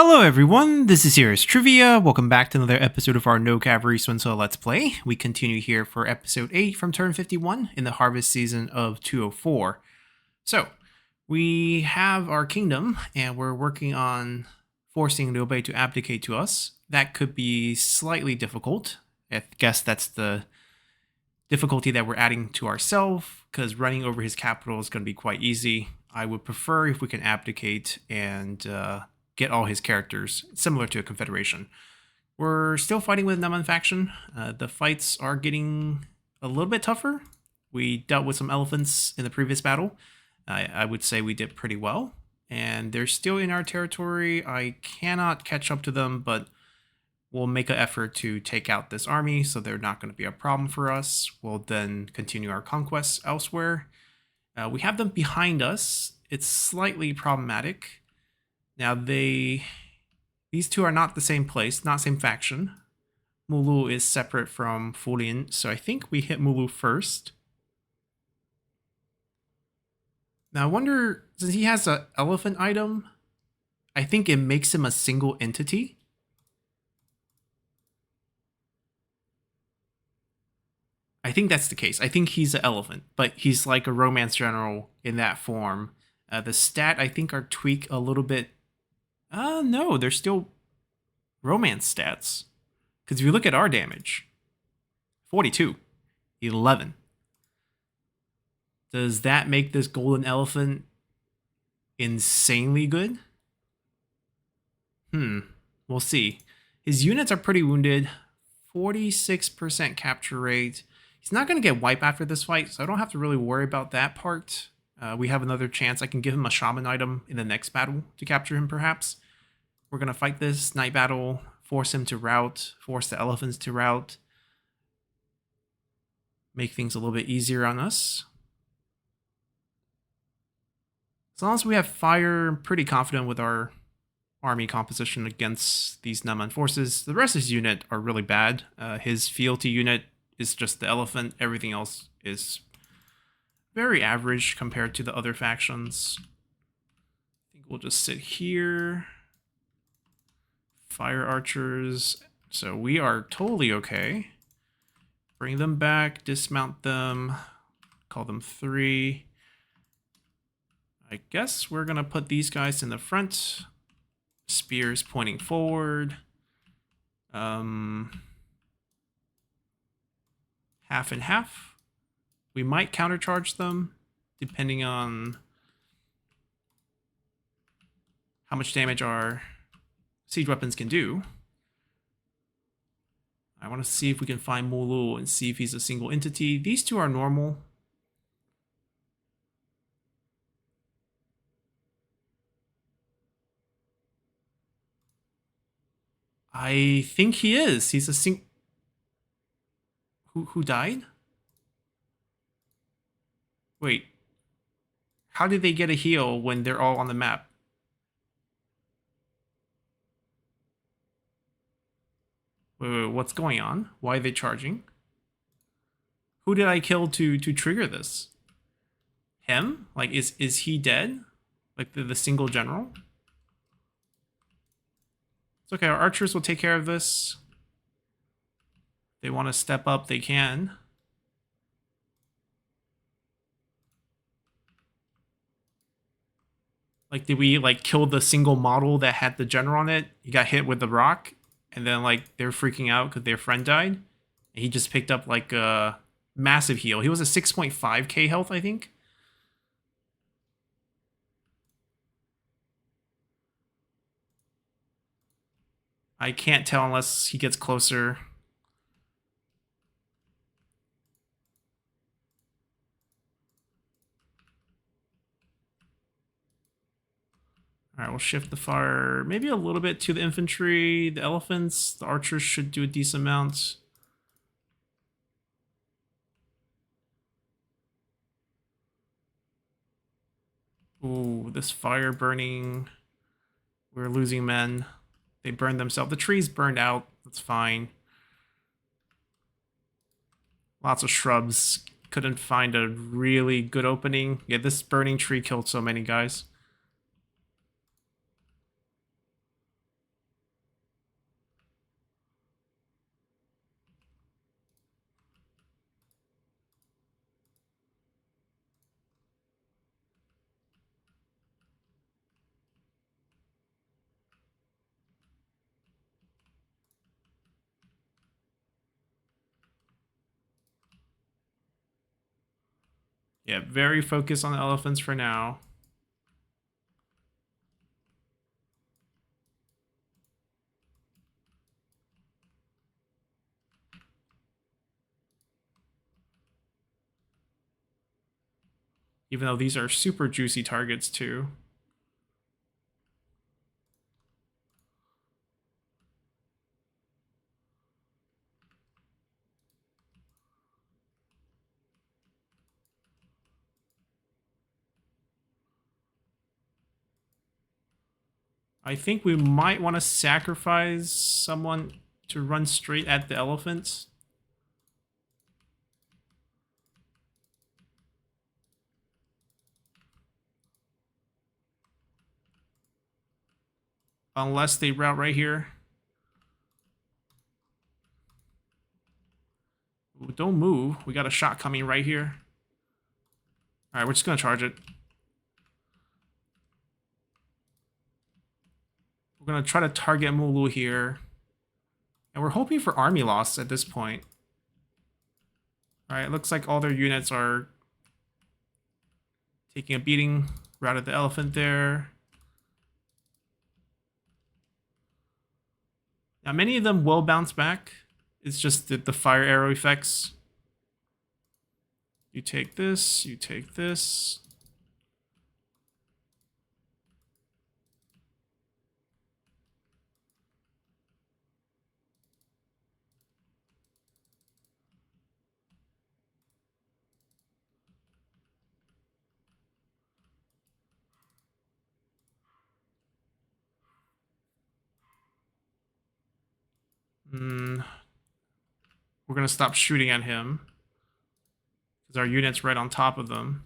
Hello everyone, this is Heroes Trivia. Welcome back to another episode of our No Cavalry Swing Solo Let's Play. We continue here for episode 8 from turn 51 in the harvest season of 204. So, we have our kingdom and we're working on forcing Liu Bei to abdicate to us. That could be slightly difficult. I guess that's the difficulty that we're adding to ourselves, because running over his capital is going to be quite easy. I would prefer if we can abdicate and get all his characters, similar to a confederation. We're still fighting with Nanman faction. The fights are getting a little bit tougher. We dealt with some elephants in the previous battle. I would say we did pretty well. And they're still in our territory. I cannot catch up to them, but we'll make an effort to take out this army, so they're not going to be a problem for us. We'll then continue our conquests elsewhere. We have them behind us. It's slightly problematic. Now these two are not the same place, not same faction. Mulu is separate from Fulin, so I think we hit Mulu first. Now I wonder, since he has an elephant item, I think it makes him a single entity. I think that's the case. I think he's an elephant, but he's like a romance general in that form. The stat, I think, are tweaked a little bit. No, they're still romance stats. Because if you look at our damage, 42, 11. Does that make this golden elephant insanely good? We'll see. His units are pretty wounded, 46% capture rate. He's not going to get wiped after this fight, so I don't have to really worry about that part. We have another chance. I can give him a shaman item in the next battle to capture him, perhaps. We're going to fight this night battle, force him to rout, force the elephants to rout. Make things a little bit easier on us. As long as we have fire, I'm pretty confident with our army composition against these Nanman forces. The rest of his unit are really bad. His fealty unit is just the elephant. Everything else is very average compared to the other factions. I think we'll just sit here. Fire archers. So we are totally okay. Bring them back, dismount them, call them 3. I guess we're going to put these guys in the front. Spears pointing forward. Half and half. We might countercharge them, depending on how much damage our siege weapons can do. I want to see if we can find Mulu and see if he's a single entity. These two are normal. I think he is. He's a Who died? Wait. How did they get a heal when they're all on the map? Wait, what's going on? Why are they charging? Who did I kill to trigger this? Him? Like, is he dead? Like the single general? It's okay, our archers will take care of this. They want to step up, they can. Like, did we like kill the single model that had the general on it? He got hit with the rock, and then like they're freaking out because their friend died. And he just picked up like a massive heal. He was a 6.5k health, I think. I can't tell unless he gets closer. All right, we'll shift the fire maybe a little bit to the infantry, the elephants. The archers should do a decent amount. Ooh, this fire burning. We're losing men. They burned themselves. The trees burned out. That's fine. Lots of shrubs. Couldn't find a really good opening. Yeah, this burning tree killed so many guys. Yeah, very focused on the elephants for now. Even though these are super juicy targets too. I think we might want to sacrifice someone to run straight at the elephant. Unless they route right here. Ooh, don't move. We got a shot coming right here. Alright, we're just going to charge it. We're going to try to target Mulu here. And we're hoping for army loss at this point. Alright, it looks like all their units are taking a beating. Routed the elephant there. Now, many of them will bounce back. It's just that the fire arrow effects. You take this, you take this. We're going to stop shooting at him. Because our unit's right on top of them.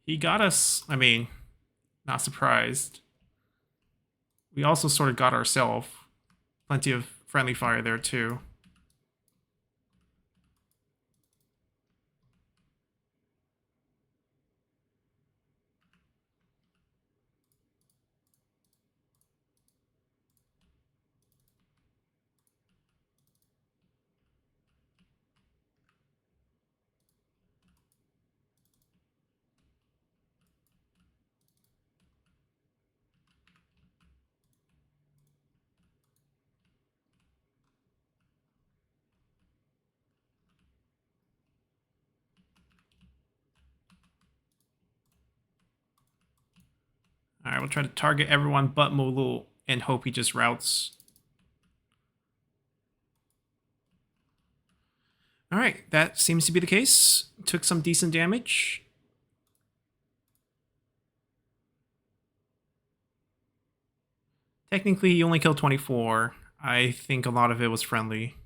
He got us, I mean, not surprised. We also sort of got ourselves. Plenty of friendly fire there too. Alright, we'll try to target everyone but Mulu and hope he just routes. Alright, that seems to be the case. Took some decent damage. Technically, he only killed 24. I think a lot of it was friendly.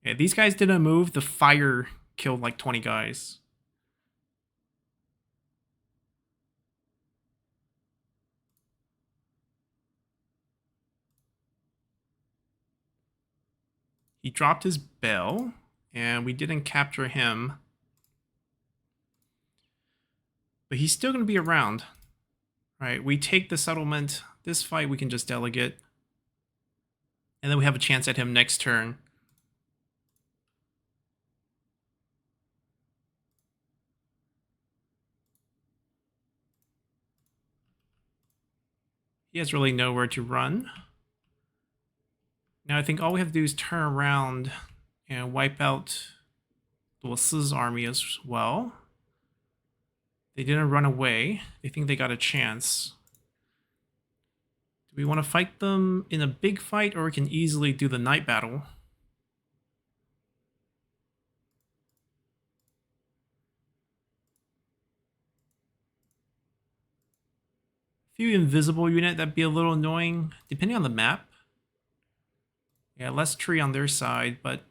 Yeah, these guys didn't move. The fire killed like 20 guys. He dropped his bell, and we didn't capture him. But he's still going to be around. Right, we take the settlement. This fight we can just delegate. And then we have a chance at him next turn. He has really nowhere to run. Now I think all we have to do is turn around and wipe out Luo's army as well. They didn't run away. They think they got a chance. Do we want to fight them in a big fight, or we can easily do the night battle? Few invisible unit, that'd be a little annoying, depending on the map. Yeah, less tree on their side, but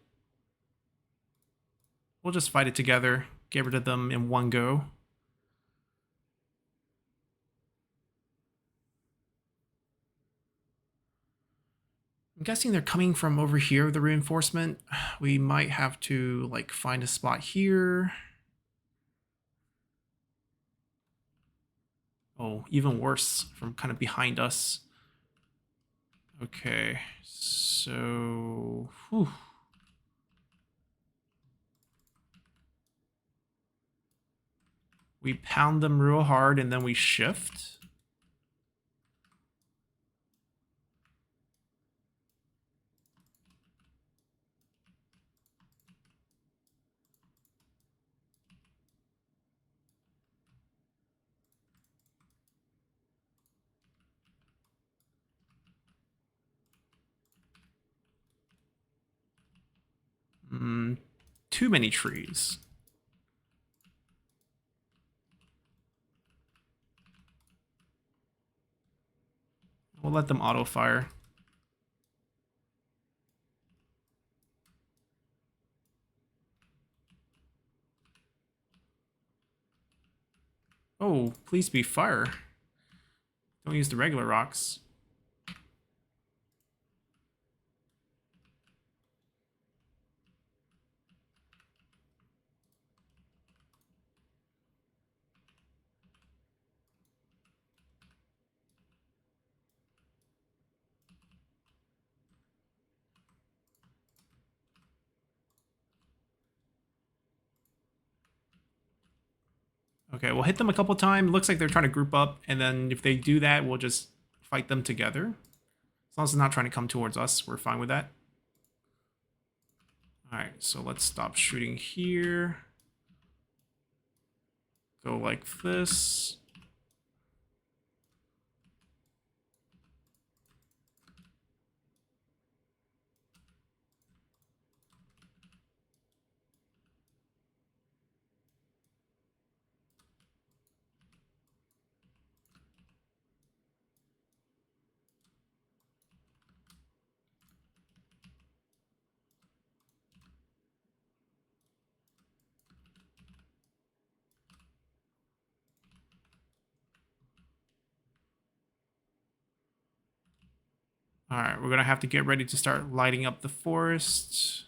we'll just fight it together, get rid of them in one go. I'm guessing they're coming from over here with the reinforcement. We might have to like find a spot here. Oh, even worse, from kind of behind us. Okay, so... Whew. We pound them real hard and then we shift. Too many trees. We'll let them auto fire. Oh, please be fire. Don't use the regular rocks. Okay, we'll hit them a couple times. Looks like they're trying to group up, and then if they do that, we'll just fight them together. As long as it's not trying to come towards us, we're fine with that. Alright, so let's stop shooting here. Go like this. Alright, we're gonna have to get ready to start lighting up the forest.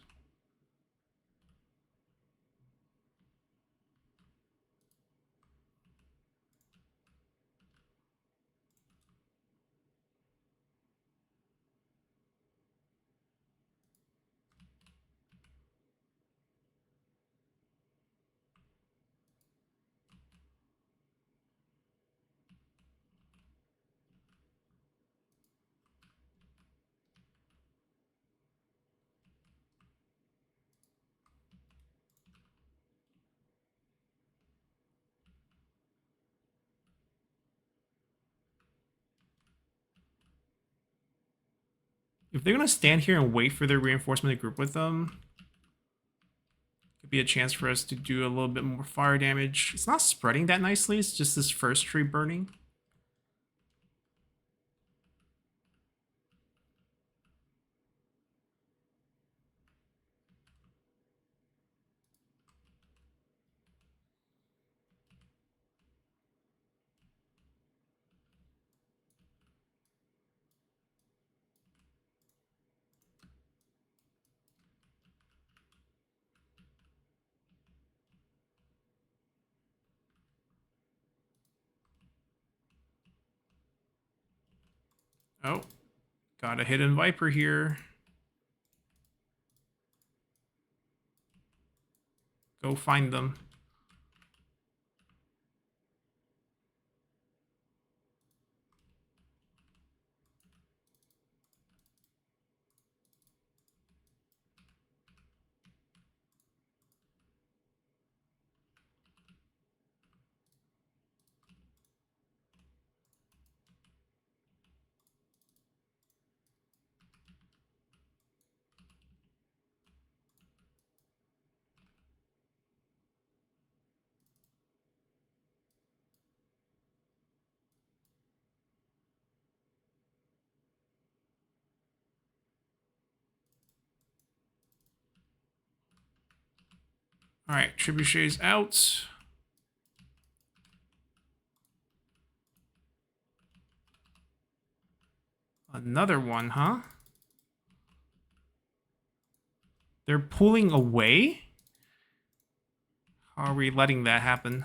If they're gonna stand here and wait for their reinforcement to group with them, could be a chance for us to do a little bit more fire damage. It's not spreading that nicely, it's just this first tree burning. Oh, got a hidden viper here. Go find them. All right, trebuchets out. Another one, huh? They're pulling away? How are we letting that happen?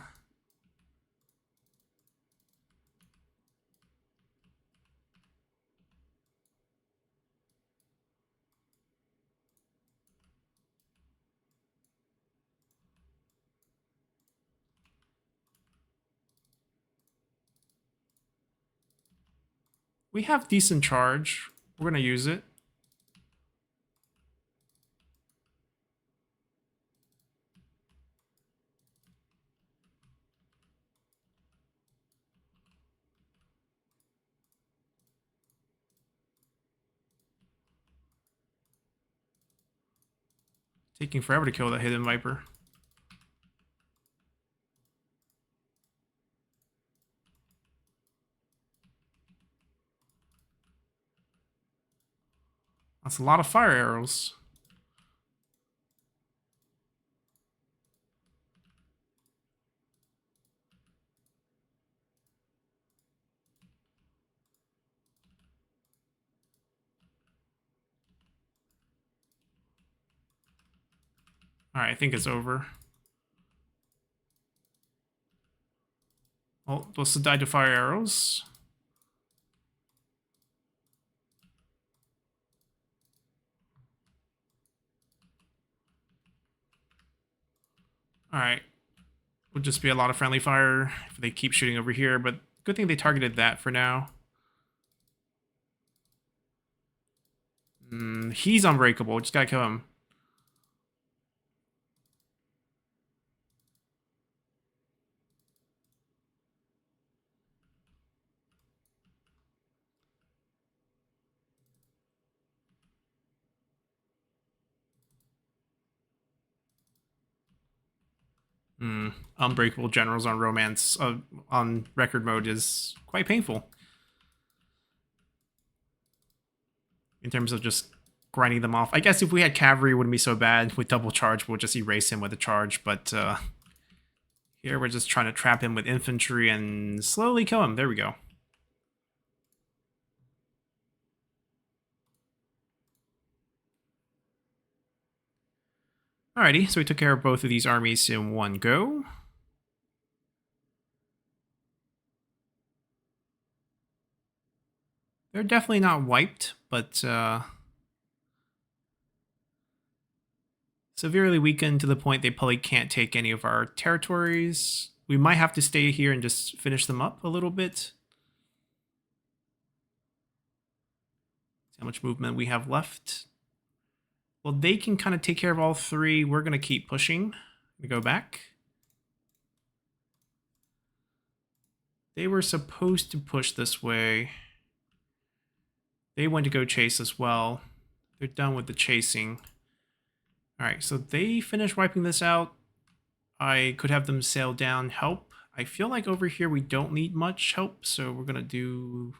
We have decent charge. We're going to use it. Taking forever to kill that hidden Viper. That's a lot of fire arrows. Alright, I think it's over. Well, let's die to fire arrows. Alright. Would just be a lot of friendly fire if they keep shooting over here, but good thing they targeted that for now. He's unbreakable. Just gotta kill him. Unbreakable generals on romance on record mode is quite painful in terms of just grinding them off. I guess if we had cavalry, it wouldn't be so bad. With double charge, we'll just erase him with a charge. But here we're just trying to trap him with infantry and slowly kill him. There we go. Alrighty, so we took care of both of these armies in one go. They're definitely not wiped, but severely weakened to the point they probably can't take any of our territories. We might have to stay here and just finish them up a little bit. See how much movement we have left. Well, they can kind of take care of all three. We're going to keep pushing. We go back. They were supposed to push this way. They went to go chase as well. They're done with the chasing. Alright, so they finished wiping this out. I could have them sail down, help. I feel like over here we don't need much help, so we're going to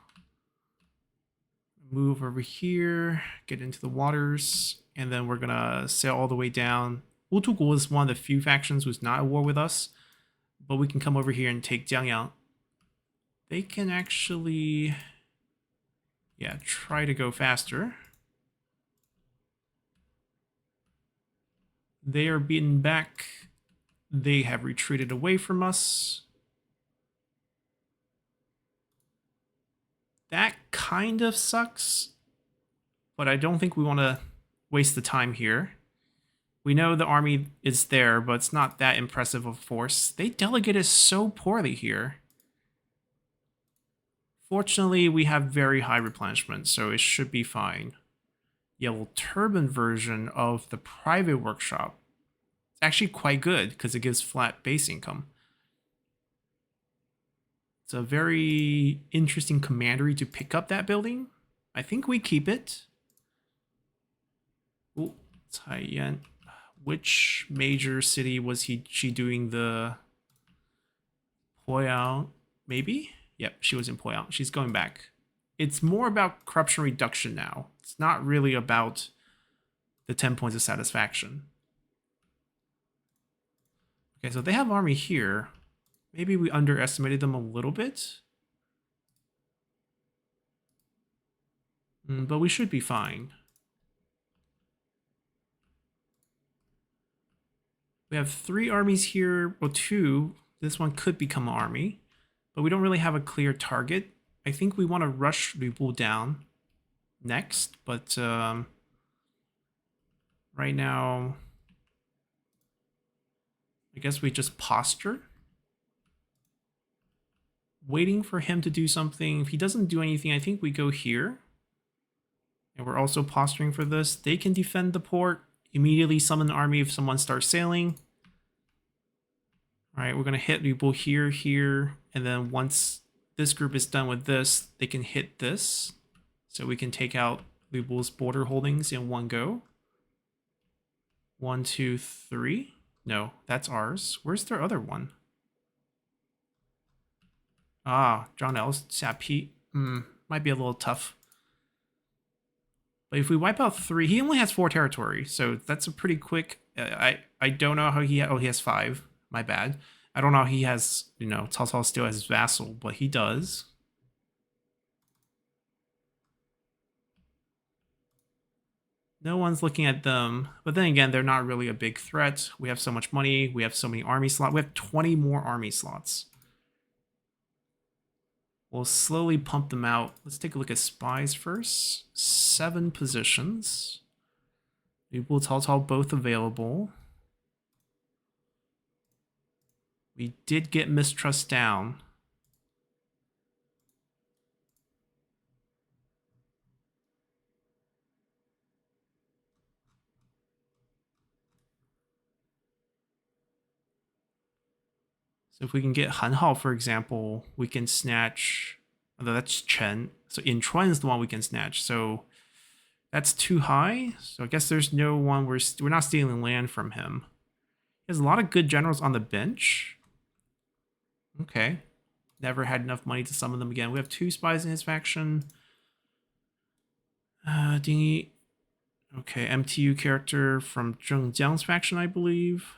move over here, get into the waters, and then we're going to sail all the way down. Ultugul is one of the few factions who's not at war with us, but we can come over here and take Jiangyang. They can actually, yeah, try to go faster. They are beaten back. They have retreated away from us. That kind of sucks, but I don't think we want to waste the time here. We know the army is there, but it's not that impressive of a force. They delegated so poorly here. Fortunately, we have very high replenishment, so it should be fine. Yellow Turban version of the private workshop. It's actually quite good because it gives flat base income. It's a very interesting commandery to pick up that building. I think we keep it. Oh, Taiyan. Which major city was she doing the Poyang? Maybe? Yep, she was in Poyang. She's going back. It's more about corruption reduction now. It's not really about the 10 points of satisfaction. Okay, so they have army here. Maybe we underestimated them a little bit. But we should be fine. We have 3 armies here. Well, 2. This one could become an army. But we don't really have a clear target. I think we want to rush Libu down next. But right now, I guess we just posture. waiting for him to do something. If he doesn't do anything, I think we go here. And we're also posturing for this. They can defend the port. Immediately summon an army if someone starts sailing. All right, we're going to hit people here, here. And then once this group is done with this, they can hit this. So we can take out Weeble's border holdings in one go. 1, 2, 3. No, that's ours. Where's their other one? Ah, John L. Sapi. Might be a little tough. But if we wipe out 3, he only has 4 territory, so that's a pretty quick. I don't know how he. Oh, he has 5. My bad. I don't know how he has. You know, Cao Cao still has his vassal, but he does. No one's looking at them, but then again, they're not really a big threat. We have so much money. We have so many army slots. We have 20 more army slots. We'll slowly pump them out. Let's take a look at spies first. 7 positions. Weeble, Cao Cao both available. We did get mistrust down. So if we can get Han Hao, for example, we can snatch. Although that's Chen. So In Chuan is the one we can snatch. So that's too high. So I guess there's no one. We're not stealing land from him. He has a lot of good generals on the bench. Okay. Never had enough money to summon them again. We have 2 spies in his faction. Dingy. Okay, MTU character from Zheng Jiang's faction, I believe.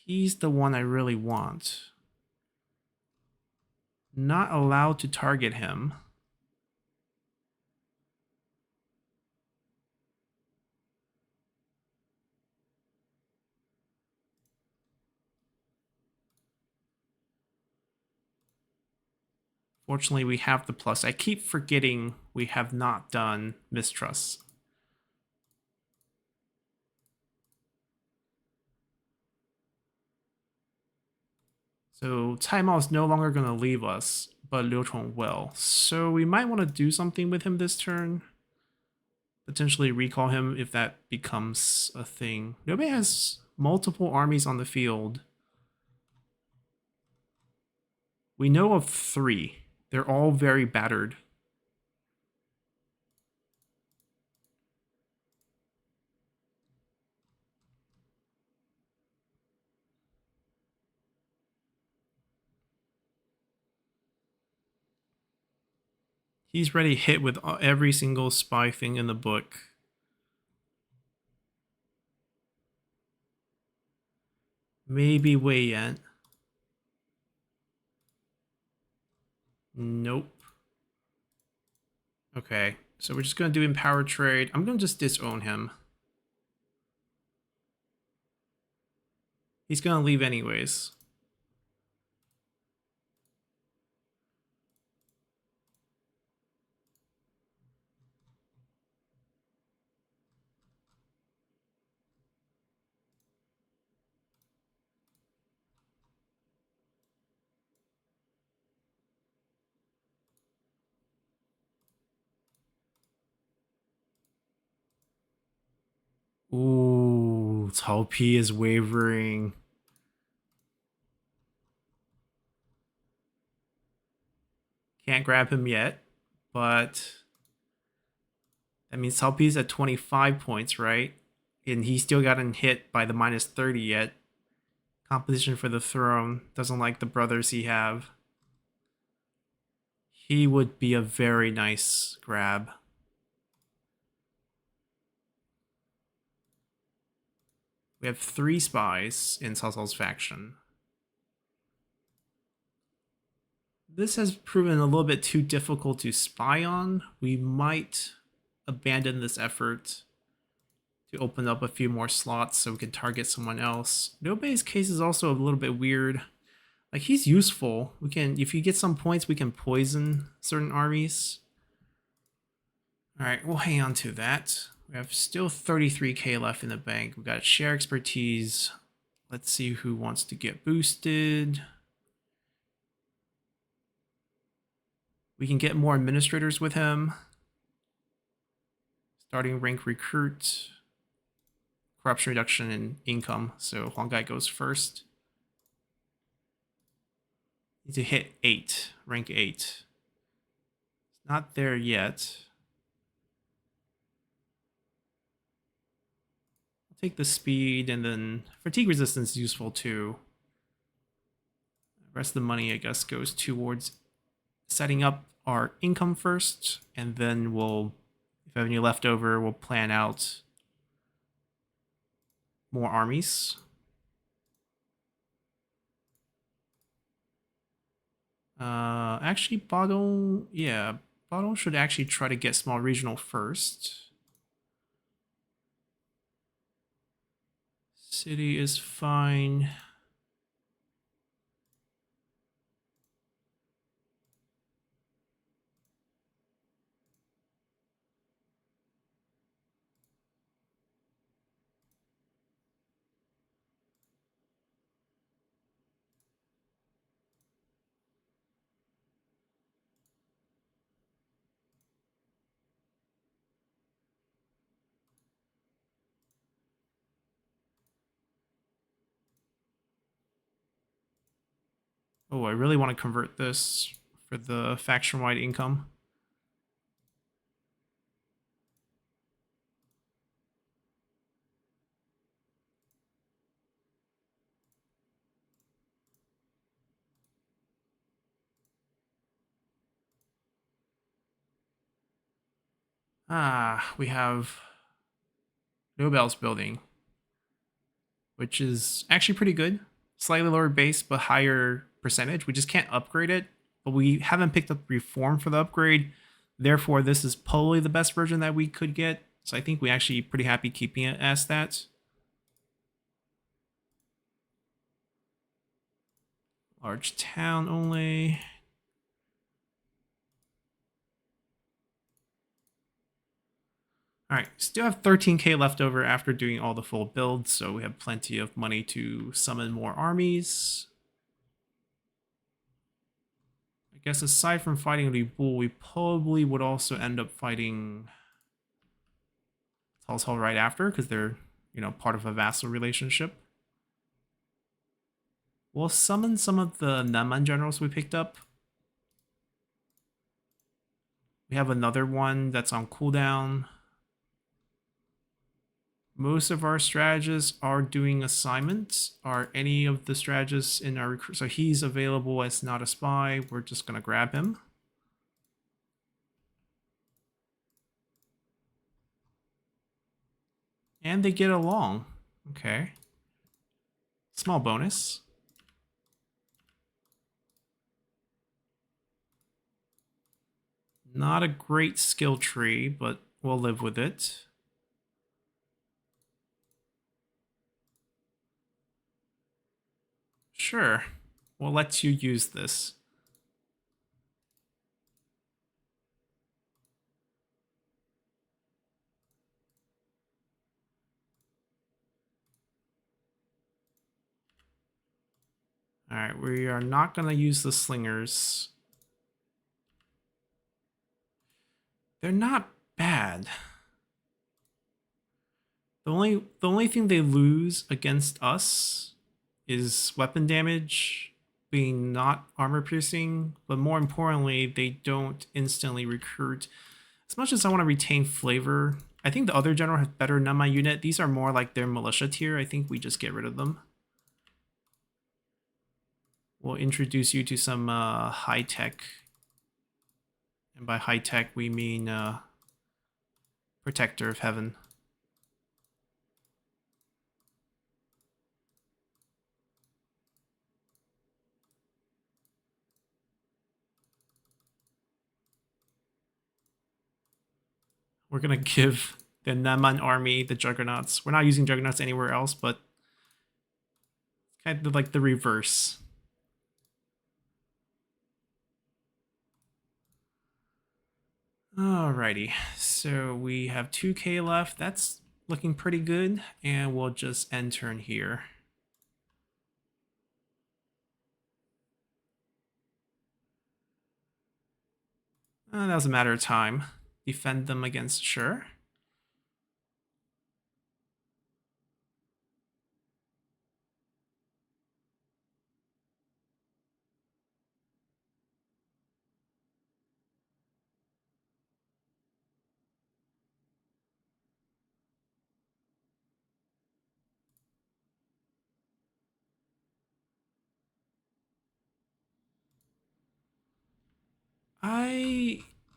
He's the one I really want. Not allowed to target him. Fortunately, we have the plus. I keep forgetting we have not done mistrust. So Cai Mao is no longer going to leave us, but Liu Chong will. So we might want to do something with him this turn. Potentially recall him if that becomes a thing. Liu Bei has multiple armies on the field. We know of 3. They're all very battered. He's ready to hit with every single spy thing in the book. Maybe Wei Yan. Nope. Okay, so we're just going to do Empower Trade. I'm going to just disown him. He's going to leave anyways. Ooh, Cao Pi is wavering. Can't grab him yet, but that means Cao Pi's at 25 points, right? And he still gotten hit by the minus 30 yet. Competition for the throne. Doesn't like the brothers he have. He would be a very nice grab. We have 3 spies in Cao Cao's faction. This has proven a little bit too difficult to spy on. We might abandon this effort to open up a few more slots so we can target someone else. Liu Bei's case is also a little bit weird. Like, he's useful. We can, if you get some points, we can poison certain armies. All right, we'll hang on to that. We have still 33k left in the bank. We got share expertise. Let's see who wants to get boosted. We can get more administrators with him. Starting rank recruit. Corruption reduction in income. So Huanggai goes first. Need to hit 8, rank 8. It's not there yet. I'll take the speed, and then fatigue resistance is useful too. The rest of the money, I guess, goes towards setting up our income first, and then we'll, if we have any left over, we'll plan out more armies. Actually, Badong, yeah, Badong should actually try to get small regional first. City is fine. Oh, I really want to convert this for the faction-wide income. We have Nobel's building, which is actually pretty good. Slightly lower base, but higher percentage. We just can't upgrade it, but we haven't picked up Reform for the upgrade. Therefore, this is probably the best version that we could get. So I think we're actually pretty happy keeping it as that. Large town only. All right, still have 13k left over after doing all the full builds, so we have plenty of money to summon more armies. I guess aside from fighting the Bull, we probably would also end up fighting Talshall right after, because they're, part of a vassal relationship. We'll summon some of the Nanman generals we picked up. We have another one that's on cooldown. Most of our strategists are doing assignments. Are any of the strategists in our recruit? So he's available as not a spy. We're just going to grab him. And they get along. Okay. Small bonus. Not a great skill tree, but we'll live with it. Sure. We'll let you use this. Alright, we are not going to use the slingers. They're not bad. The only thing they lose against us is weapon damage, being not armor piercing, but more importantly, they don't instantly recruit. As much as I want to retain flavor, I think the other general has better Nanman unit. These are more like their militia tier. I think we just get rid of them. We'll introduce you to some high tech. And by high tech, we mean Protector of Heaven. We're going to give the Nanman army the Juggernauts. We're not using Juggernauts anywhere else, but kind of like the reverse. Alrighty, so we have 2k left. That's looking pretty good, and we'll just end turn here. That was a matter of time. Defend them against sure.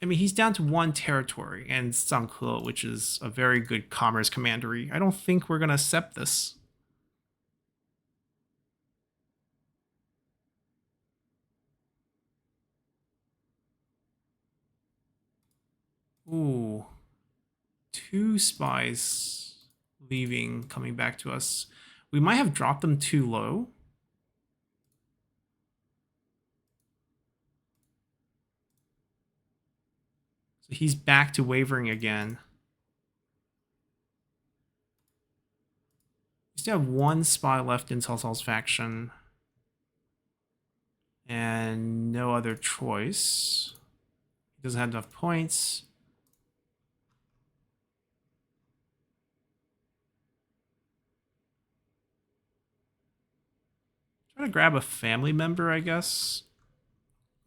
I mean, he's down to one territory and Sanklo, which is a very good commerce commandery. I don't think we're gonna accept this. Ooh, two spies leaving, coming back to us. We might have dropped them too low. So he's back to wavering again. We still have one spy left in Salsal's faction. And no other choice. He doesn't have enough points. Try to grab a family member, I guess.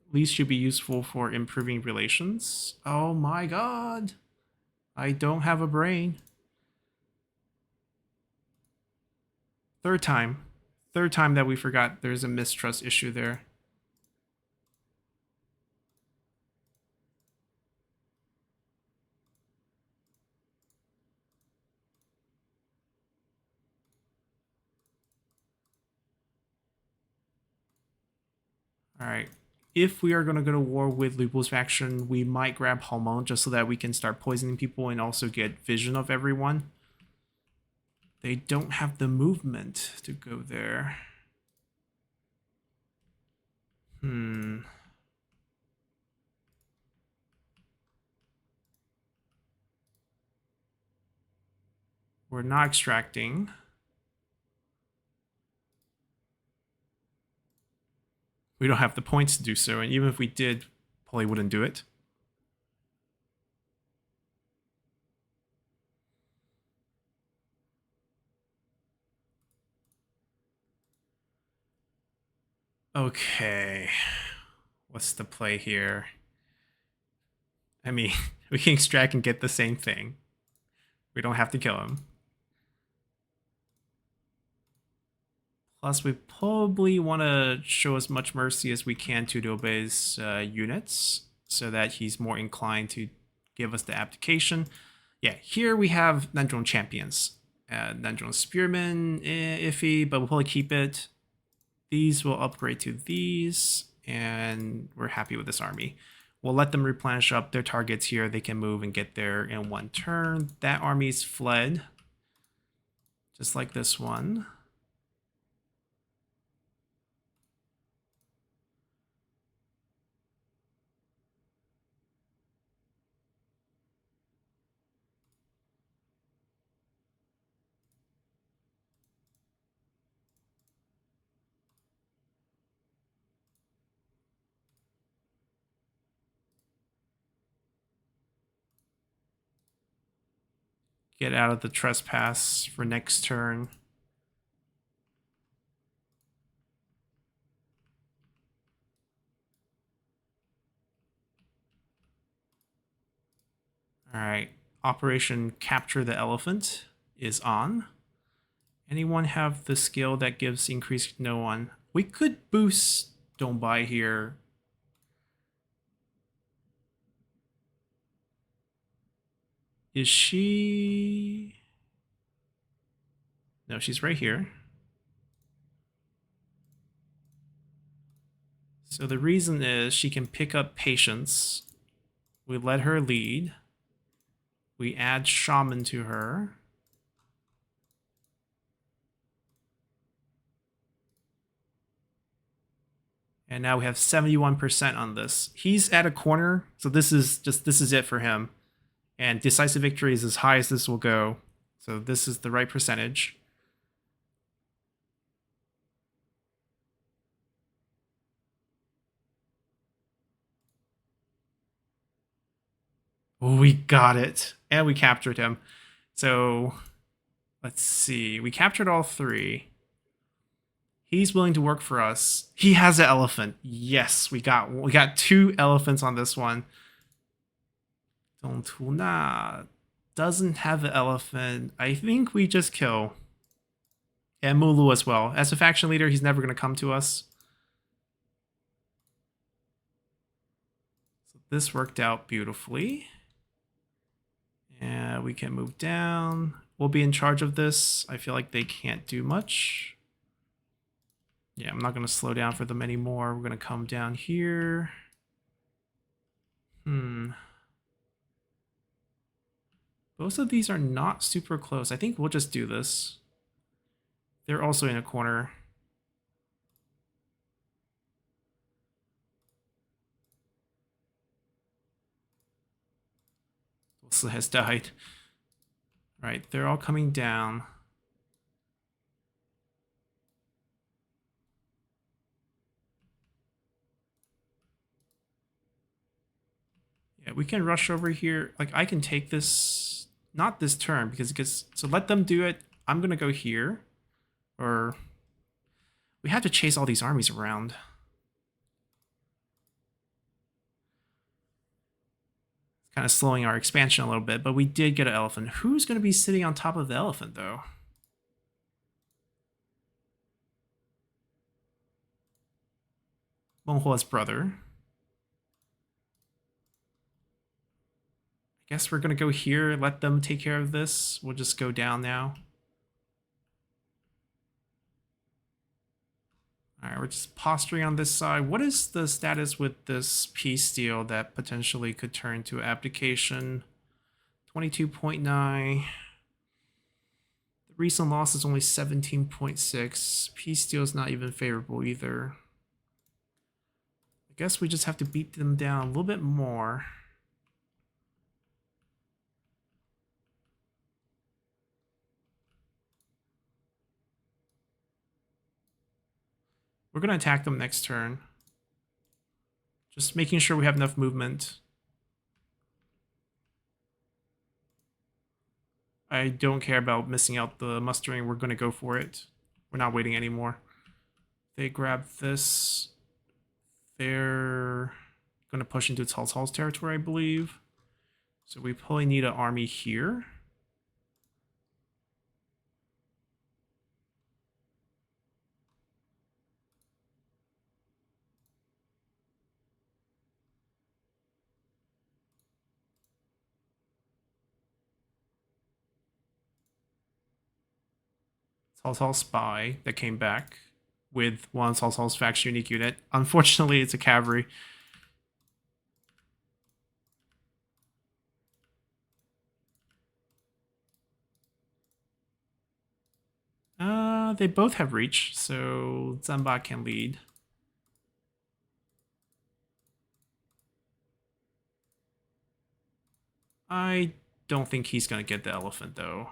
At least should be useful for improving relations. Oh my god. I don't have a brain. Third time. Third time that we forgot there's a mistrust issue there. Alright. If we are going to go to war with Lupul's faction, we might grab Halmon just so that we can start poisoning people and also get vision of everyone. They don't have the movement to go there. We're not extracting. We don't have the points to do so, and even if we did, probably wouldn't do it. Okay. What's the play here? I mean, we can extract and get the same thing. We don't have to kill him. Plus, we probably want to show as much mercy as we can to Dobe's units so that he's more inclined to give us the abdication. Yeah, here we have Nandron champions. Nandron spearmen, iffy, but we'll probably keep it. These will upgrade to these, and we're happy with this army. We'll let them replenish up their targets here. They can move and get there in one turn. That army's fled, just like this one. Get out of the trespass for next turn. All right, Operation Capture the Elephant is on. Anyone have the skill that gives increased? No one. We could boost Don't Buy here. Is she? No, she's right here. So the reason is she can pick up patience. We let her lead. We add shaman to her. And now we have 71% on this. He's at a corner, so this is it for him. And decisive victory is as high as this will go. So this is the right percentage. We got it. And we captured him. So, let's see. We captured all 3. He's willing to work for us. He has an elephant. Yes, we got 2 elephants on this one. Dontuna doesn't have an elephant. I think we just kill. And Mulu as well. As a faction leader, he's never going to come to us. So this worked out beautifully. And we can move down. We'll be in charge of this. I feel like they can't do much. Yeah, I'm not going to slow down for them anymore. We're going to come down here. Both of these are not super close. I think we'll just do this. They're also in a corner. Tulsa has died. Right, they're all coming down. Yeah, we can rush over here. Like, I can take this, not this turn, because it gets, so let them do it. I'm going to go here. Or, we have to chase all these armies around. Kind of slowing our expansion a little bit, but we did get an elephant. Who's going to be sitting on top of the elephant, though? Monghua's brother. I guess we're going to go here, let them take care of this. We'll just go down now. Alright, we're just posturing on this side. What is the status with this peace deal that potentially could turn to abdication? 22.9. The recent loss is only 17.6. Peace deal is not even favorable either. I guess we just have to beat them down a little bit more. We're going to attack them next turn. Just making sure we have enough movement. I don't care about missing out the mustering. We're going to go for it. We're not waiting anymore. They grab this. They're going to push into Cao Cao's territory, I believe. So we probably need an army here. Cao Cao's spy that came back with one of Cao Cao's faction unique unit. Unfortunately, it's a cavalry. They both have reach, so Zanba can lead. I don't think he's going to get the elephant, though.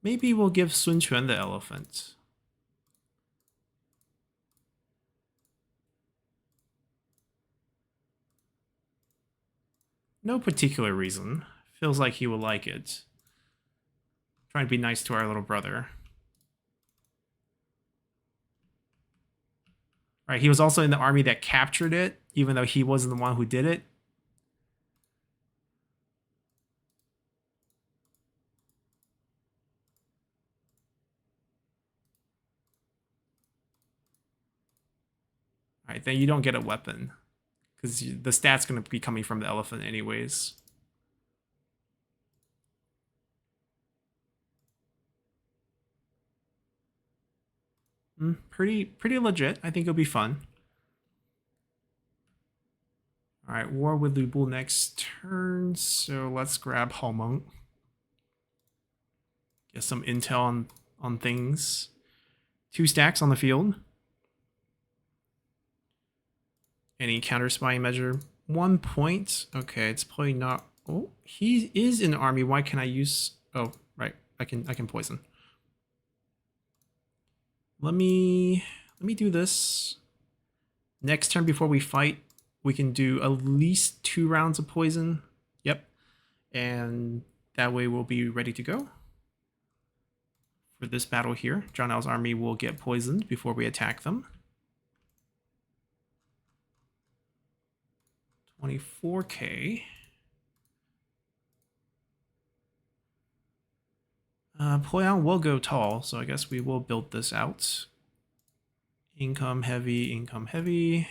Maybe we'll give Sun Quan the elephant. No particular reason. Feels like he will like it. Trying to be nice to our little brother. Right, he was also in the army that captured it, even though he wasn't the one who did it. Alright, then you don't get a weapon. Because the stat's going to be coming from the elephant anyways. Pretty legit. I think it'll be fun. All right, war with Lu Bu next turn. So let's grab Halmong. Get some intel on things. 2 stacks on the field. Any counter spying measure? 1 point. Okay, it's probably not. Oh, he is in the army. Why can I use? Oh, right. I can poison. Let me do this. Next turn before we fight, we can do at least 2 rounds of poison. Yep. And that way we'll be ready to go. For this battle here, John L's army will get poisoned before we attack them. 24k. Poyon will go tall, so I guess we will build this out. Income heavy, income heavy.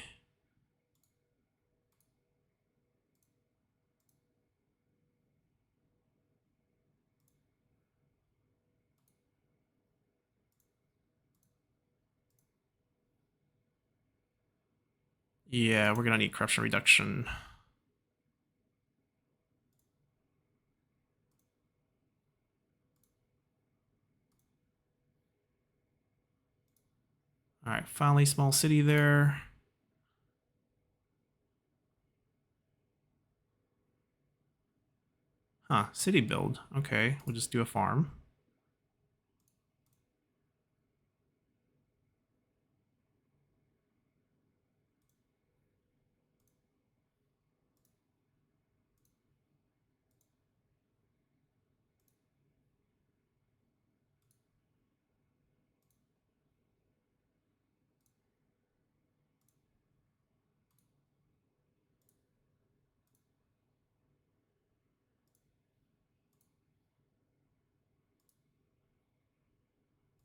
Yeah, we're gonna need corruption reduction. All right, finally small city there. Huh, city build. Okay, we'll just do a farm.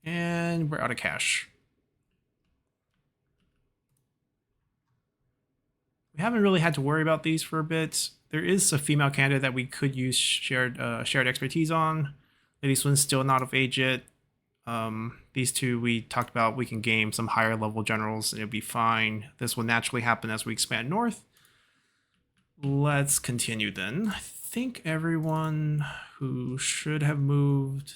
And we're out of cash. We haven't really had to worry about these for a bit. There is a female candidate that we could use shared expertise on. Lady Swin's still not of age yet. These two we talked about, we can game some higher level generals and it'll be fine. This will naturally happen as we expand north. Let's continue then. I think everyone who should have moved,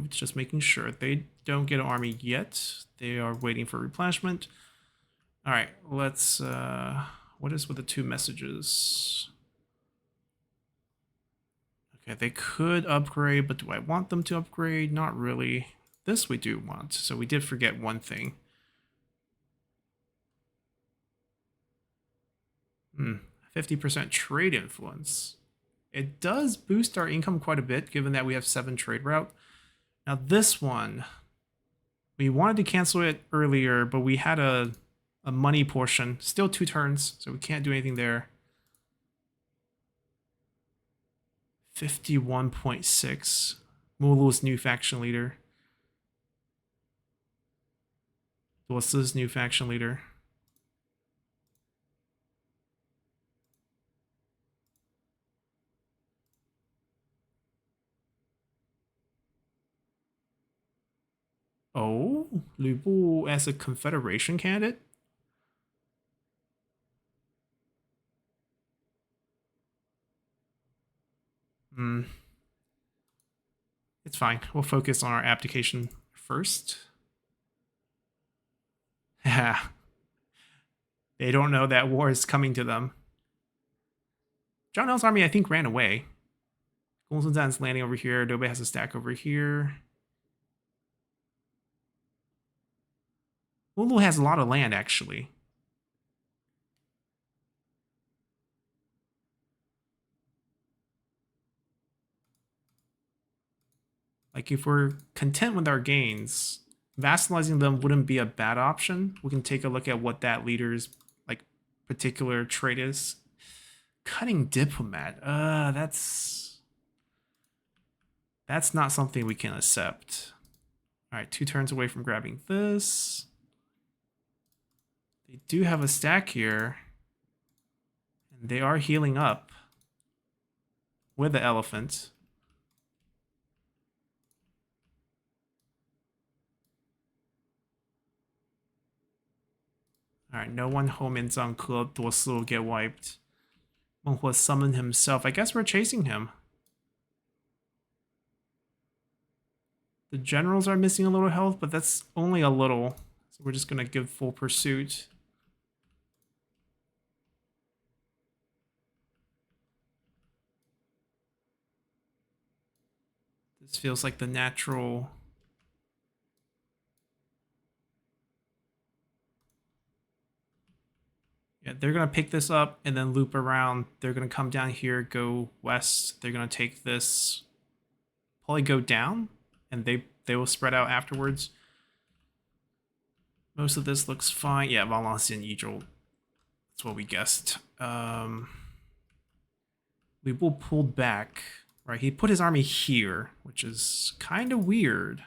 just making sure they don't get an army yet. They are waiting for replenishment. All right, let's, what is with the 2 messages? Okay, they could upgrade, but do I want them to upgrade? Not really. This we do want, so we did forget one thing. 50% trade influence. It does boost our income quite a bit, given that we have 7 trade route. Now this one, we wanted to cancel it earlier, but we had a money portion. Still 2 turns, so we can't do anything there. 51.6. Mulu's new faction leader. What's this new faction leader? Oh, Lu Bu as a confederation candidate? It's fine. We'll focus on our abdication first. Yeah. They don't know that war is coming to them. John L's army, I think, ran away. Golden's landing over here. Dobe has a stack over here. Mulu has a lot of land, actually. Like, if we're content with our gains, vassalizing them wouldn't be a bad option. We can take a look at what that leader's, like, particular trait is. Cutting diplomat. That's not something we can accept. All right, 2 turns away from grabbing this. They do have a stack here. And they are healing up with the elephant. All right, no one home in Zangke. Dosu will get wiped. Monghua summoned himself. I guess we're chasing him. The generals are missing a little health, but that's only a little. So we're just going to give full pursuit. This feels like the natural... Yeah, they're going to pick this up and then loop around. They're going to come down here, go west. They're going to take this, probably go down, and they will spread out afterwards. Most of this looks fine. Yeah, Valence and Yijou. That's what we guessed. We will pull back. Right, he put his army here, which is kind of weird.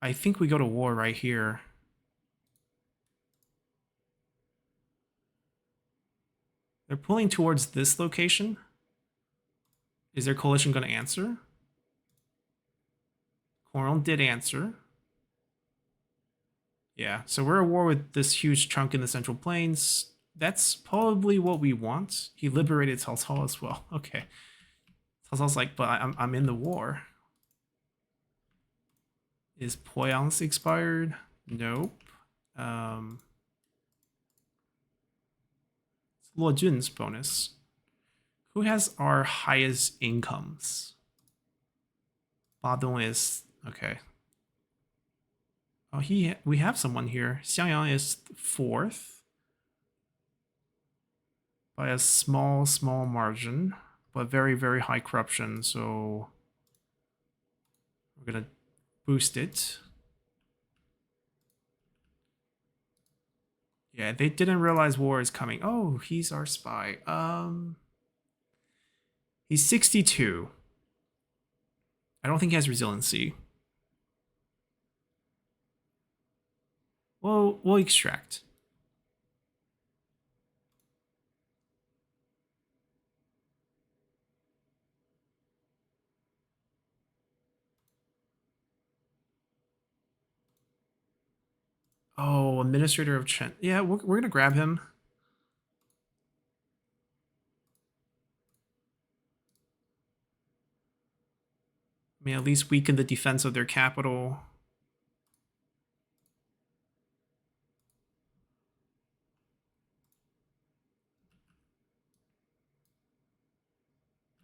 I think we go to war right here. They're pulling towards this location. Is their coalition going to answer? Coral did answer. Yeah, so we're at war with this huge chunk in the Central Plains. That's probably what we want. He liberated Cao Cao as well. Okay. Cao Cao's like, but I'm in the war. Is Poyance expired? Nope. Luo Jun's bonus. Who has our highest incomes? Badong is okay. Oh, we have someone here. Xiangyang is 4th by a small margin, but very, very high corruption. So we're gonna boost it. Yeah, they didn't realize war is coming. Oh, he's our spy. He's 62. I don't think he has resiliency. We'll extract. Oh, Administrator of Chen. Yeah, we're going to grab him. I mean, at least weaken the defense of their capital.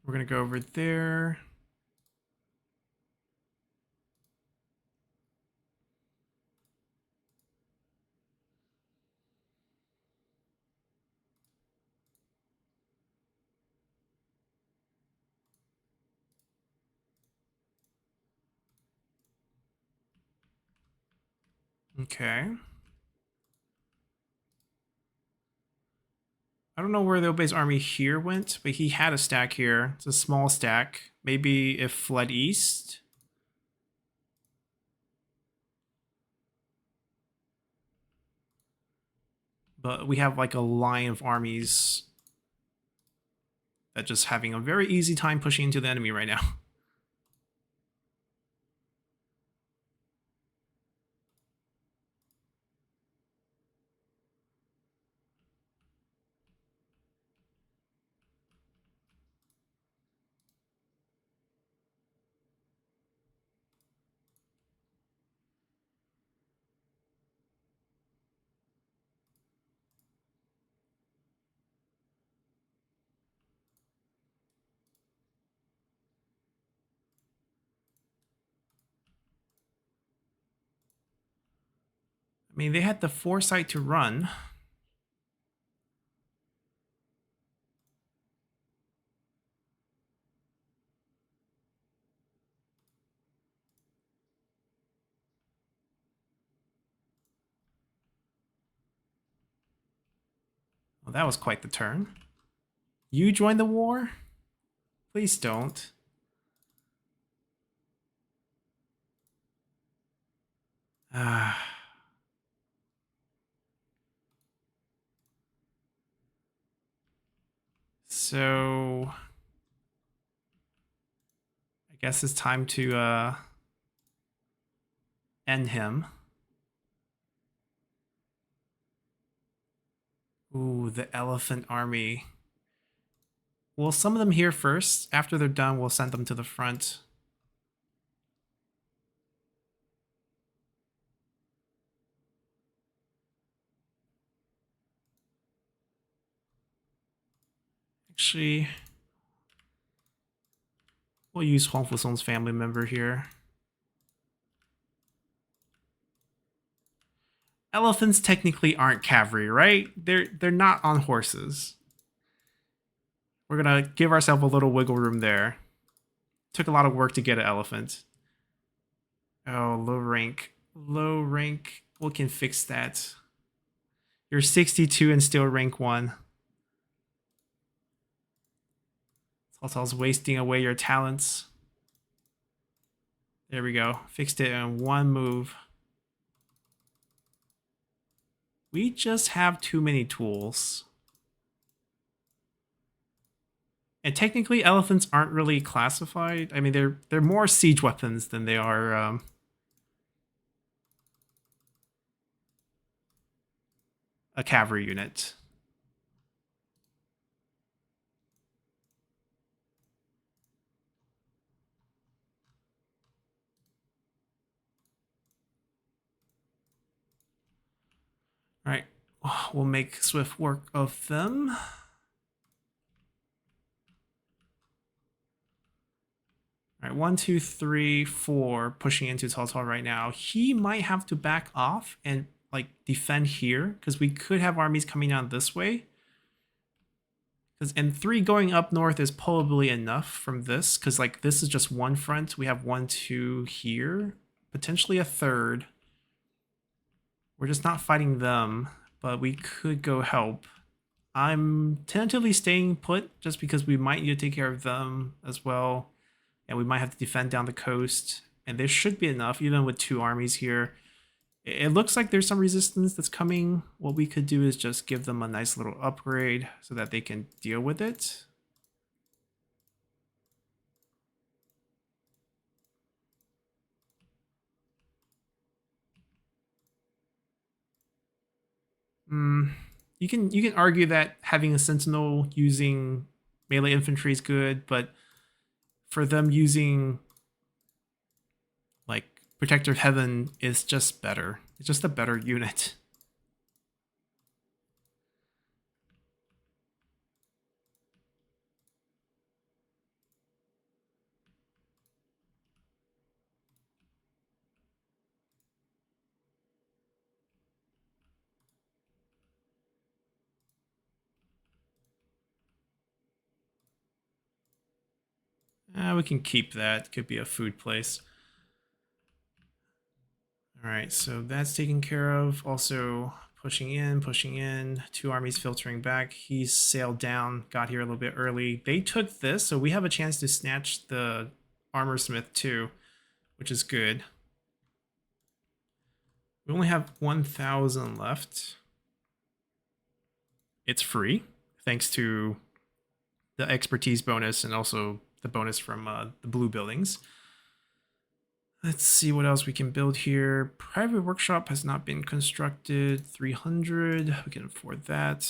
We're going to go over there. Okay. I don't know where the Obey's army here went, but he had a stack here. It's a small stack. Maybe it fled east. But we have like a line of armies that just having a very easy time pushing into the enemy right now. I mean, they had the foresight to run. Well, that was quite the turn. You joined the war? Please don't. So I guess it's time to end him. Ooh, the elephant army. Well, some of them here first. After they're done, we'll send them to the front. Actually, we'll use Huang Fusong's family member here. Elephants technically aren't cavalry, right? They're not on horses. We're gonna give ourselves a little wiggle room there. Took a lot of work to get an elephant. Oh, low rank. Low rank. We can fix that. You're 62 and still rank 1. Cao wasting away your talents. There we go. Fixed it in one move. We just have too many tools. And technically, elephants aren't really classified. I mean, they're more siege weapons than they are a cavalry unit. All right, we'll make swift work of them. All right, 1, 2, 3, 4, pushing into Cao right now. He might have to back off and like defend here because we could have armies coming down this way. And 3 going up north is probably enough from this because like this is just one front. We have 1, 2 here, potentially a third. We're just not fighting them, but we could go help. I'm tentatively staying put just because we might need to take care of them as well. And we might have to defend down the coast. And there should be enough, even with 2 armies here. It looks like there's some resistance that's coming. What we could do is just give them a nice little upgrade so that they can deal with it. You can argue that having a sentinel using melee infantry is good, but for them using like Protector of Heaven is just better. It's just a better unit. We can keep that. Could be a food place. All right, so that's taken care of. Also pushing in. 2 armies filtering back. He's sailed down, got here a little bit early. They took this, so we have a chance to snatch the armor smith too, which is good. We only have 1,000 left. It's free, thanks to the expertise bonus and also the bonus from the blue buildings. Let's see what else we can build here. Private workshop has not been constructed. 300, we can afford that.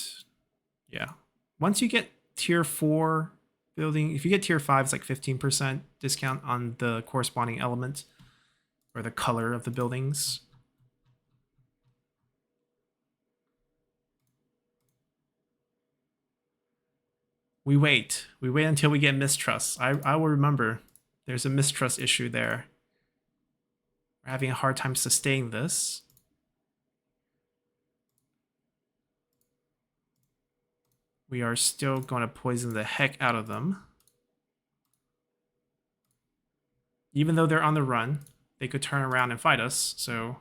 Yeah. Once you get tier 4 building, if you get tier 5, it's like 15% discount on the corresponding element or the color of the buildings. We wait until we get mistrust. I will remember there's a mistrust issue there. We're having a hard time sustaining this. We are still going to poison the heck out of them. Even though they're on the run, they could turn around and fight us, so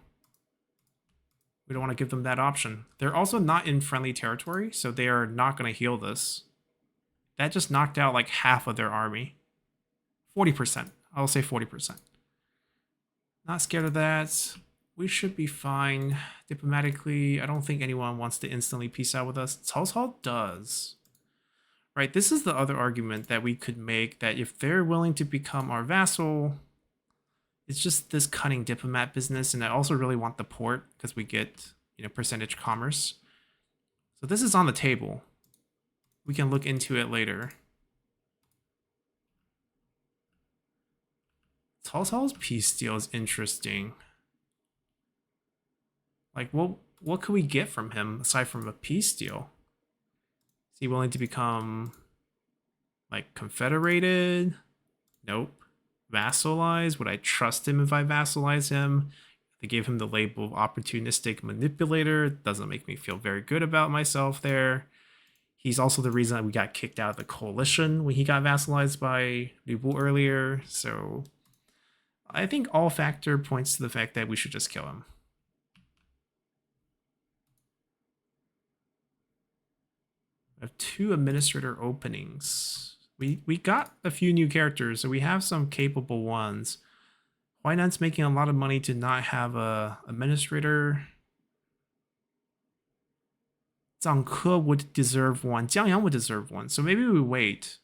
we don't want to give them that option. They're also not in friendly territory, so they are not going to heal this. That just knocked out like half of their army. 40%. I'll say 40%. Not scared of that. We should be fine. Diplomatically, I don't think anyone wants to instantly peace out with us. Cao Cao does. Right, this is the other argument that we could make, that if they're willing to become our vassal, it's just this cunning diplomat business, and I also really want the port because we get, percentage commerce. So this is on the table. We can look into it later. Tal's peace deal is interesting. Like, what could we get from him aside from a peace deal? Is he willing to become, like, confederated? Nope. Vassalize? Would I trust him if I vassalize him? They gave him the label of opportunistic manipulator. Doesn't make me feel very good about myself there. He's also the reason that we got kicked out of the coalition when he got vassalized by Liu Bu earlier. So I think all factor points to the fact that we should just kill him. I have 2 administrator openings. We got a few new characters, so we have some capable ones. Huainan's making a lot of money to not have a administrator. Zhang Ke would deserve one. Jiangyang would deserve one. So maybe we wait.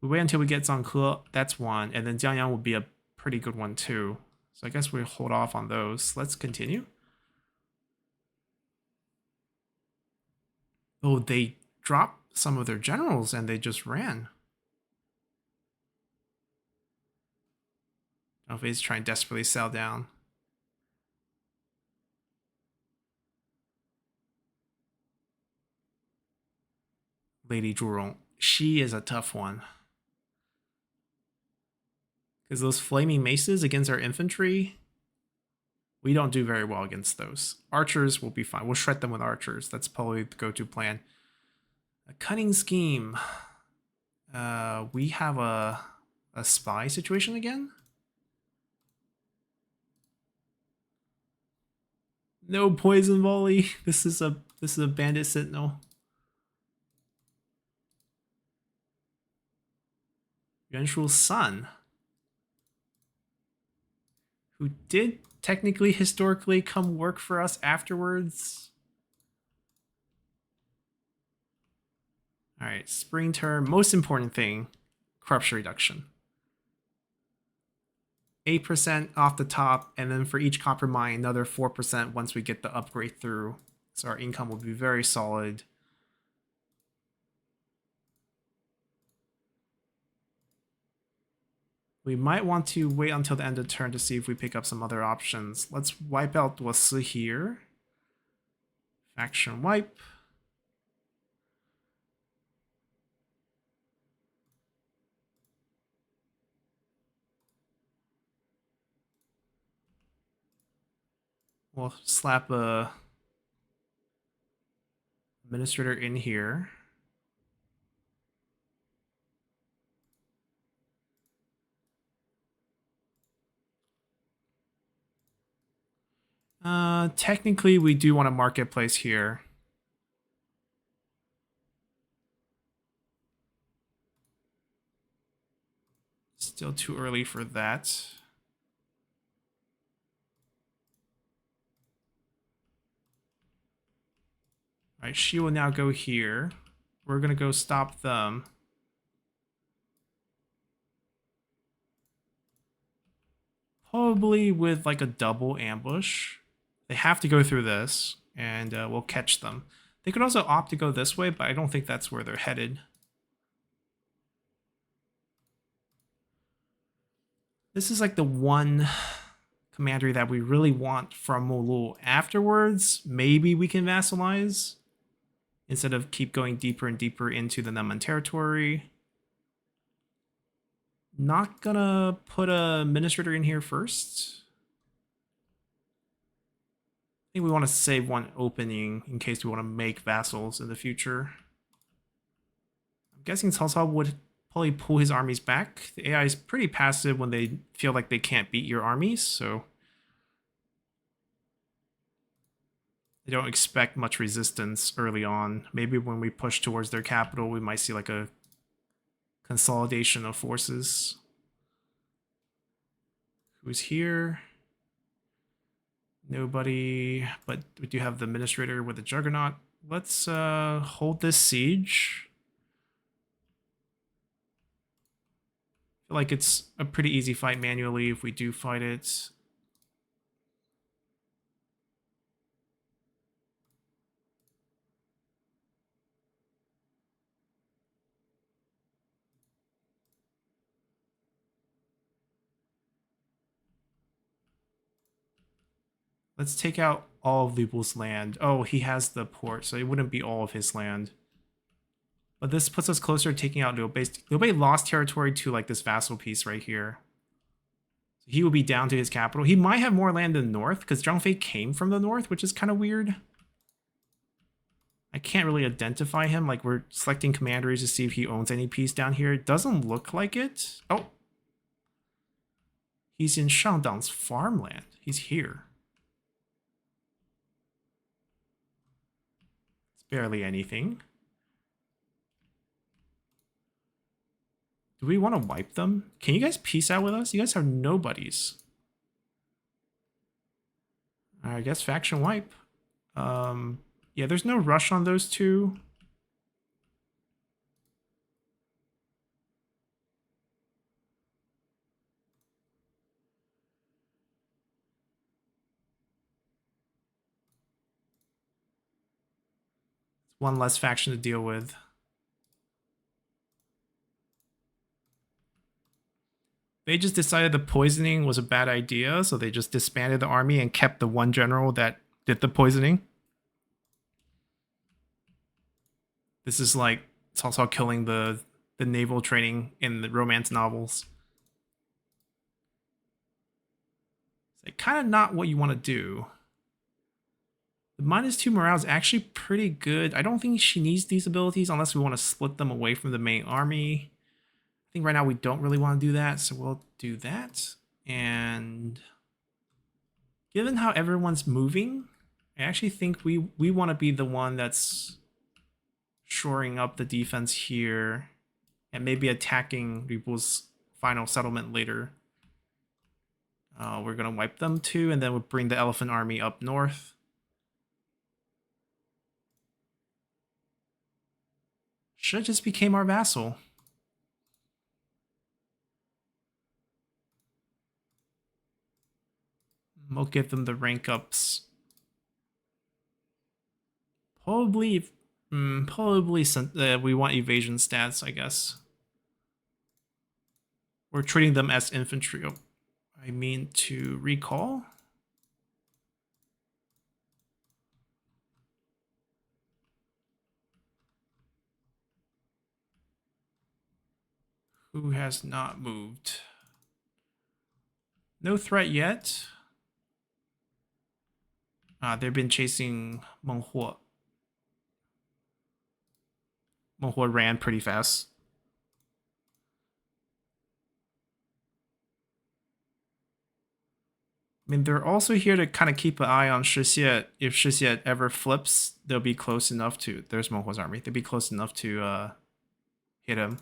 We wait until we get Zhang Ke. That's one. And then Jiangyang would be a pretty good one too. So I guess we hold off on those. Let's continue. Oh, they dropped some of their generals and they just ran. I don't know if he's trying to desperately sell down. Lady Zhurong. She is a tough one. Because those flaming maces against our infantry, we don't do very well against those. Archers will be fine. We'll shred them with archers. That's probably the go-to plan. A cunning scheme. We have a spy situation again? No poison volley. This is a bandit sentinel. Yuan Shu's son, who did technically historically come work for us afterwards. All right, spring term. Most important thing, corruption reduction. 8% off the top, and then for each copper mine, another 4% once we get the upgrade through. So our income will be very solid. We might want to wait until the end of turn to see if we pick up some other options. Let's wipe out Wasi here. Faction wipe. We'll slap a administrator in here. Technically, we do want a marketplace here. Still too early for that. All right, she will now go here. We're gonna go stop them. Probably with like a double ambush. They have to go through this, and we'll catch them. They could also opt to go this way, but I don't think that's where they're headed. This is like the one commandery that we really want from Mulu. Afterwards, maybe we can vassalize instead of keep going deeper and deeper into the Nanman territory. Not gonna put a administrator in here first. I think we want to save one opening in case we want to make vassals in the future. I'm guessing Cao would probably pull his armies back. The AI is pretty passive when they feel like they can't beat your armies, so they don't expect much resistance early on. Maybe when we push towards their capital, we might see like a consolidation of forces. Who's here? Nobody, but we do have the administrator with the juggernaut. Let's hold this siege. I feel like it's a pretty easy fight manually if we do fight it. Let's take out all of Lupul's land. Oh, he has the port, so it wouldn't be all of his land. But this puts us closer to taking out Liu Bei. Liu Bei lost territory to like this vassal piece right here. So he will be down to his capital. He might have more land in the north because Zhang Fei came from the north, which is kind of weird. I can't really identify him. Like, we're selecting commanderies to see if he owns any piece down here. It doesn't look like it. Oh. He's in Shangdang's farmland. He's here. It's barely anything. Do we want to wipe them? Can you guys peace out with us? You guys have nobodies. I guess faction wipe. Yeah, there's no rush on those two. It's one less faction to deal with. They just decided the poisoning was a bad idea, so they just disbanded the army and kept the one general that did the poisoning. This is like Cao Cao killing the naval training in the romance novels. It's like kind of not what you want to do. The -2 morale is actually pretty good. I don't think she needs these abilities unless we want to split them away from the main army. I think right now we don't really want to do that, so we'll do that. And given how everyone's moving, I actually think we want to be the one that's shoring up the defense here and maybe attacking Ripul's final settlement later. We're going to wipe them too, and then we'll bring the elephant army up north. Should just became our vassal. We'll give them the rank ups. Probably we want evasion stats, I guess. We're treating them as infantry. Oh, I mean to recall. Who has not moved? No threat yet. They've been chasing Meng Huo. Meng Huo ran pretty fast. I mean, they're also here to kind of keep an eye on Shixie. If Shixie ever flips, they'll be close enough to... There's Meng Huo's army. They'll be close enough to hit him.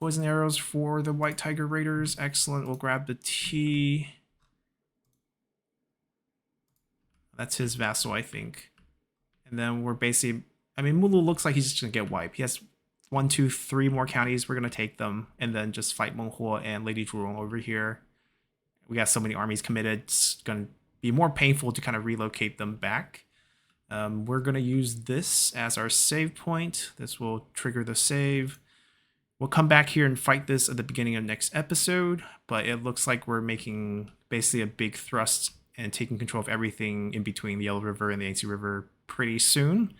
Poison arrows for the White Tiger Raiders. Excellent. We'll grab the T. That's his vassal, I think. And then we're basically... I mean, Mulu looks like he's just going to get wiped. He has 1, 2, 3 more counties. We're going to take them and then just fight Meng Huo and Lady Zhurong over here. We got so many armies committed. It's going to be more painful to kind of relocate them back. We're going to use this as our save point. This will trigger the save. We'll come back here and fight this at the beginning of next episode, but it looks like we're making basically a big thrust and taking control of everything in between the Yellow River and the Yangtze River pretty soon.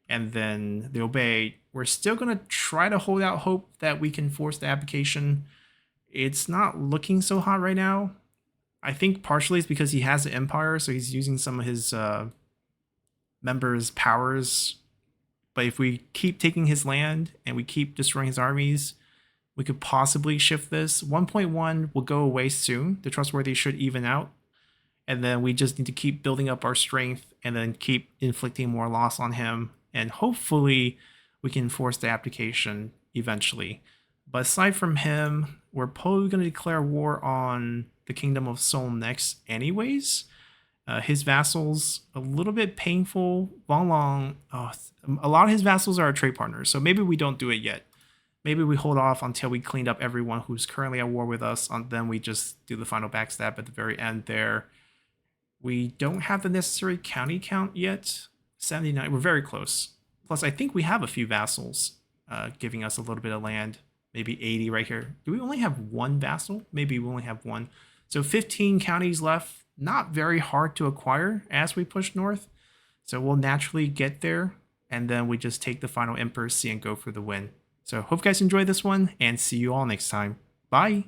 And then the Obey, we're still going to try to hold out hope that we can force the abdication. It's not looking so hot right now. I think partially it's because he has the Empire, so he's using some of his members' powers. But if we keep taking his land and we keep destroying his armies, we could possibly shift this. 1.1 will go away soon. The trustworthy should even out. And then we just need to keep building up our strength and then keep inflicting more loss on him. And hopefully we can force the abdication eventually. But aside from him, we're probably going to declare war on the Kingdom of Seoul next anyways. His vassals, a little bit painful. A lot of his vassals are our trade partners, so maybe we don't do it yet. Maybe we hold off until we cleaned up everyone who's currently at war with us, and then we just do the final backstab at the very end there. We don't have the necessary county count yet. 79, we're very close. Plus, I think we have a few vassals giving us a little bit of land. Maybe 80 right here. Do we only have one vassal? Maybe we only have one. So 15 counties left. not very hard to acquire as we push north. So we'll naturally get there, and then we just take the final Emperor's Sea and go for the win. So hope you guys enjoyed this one, and see you all next time. Bye!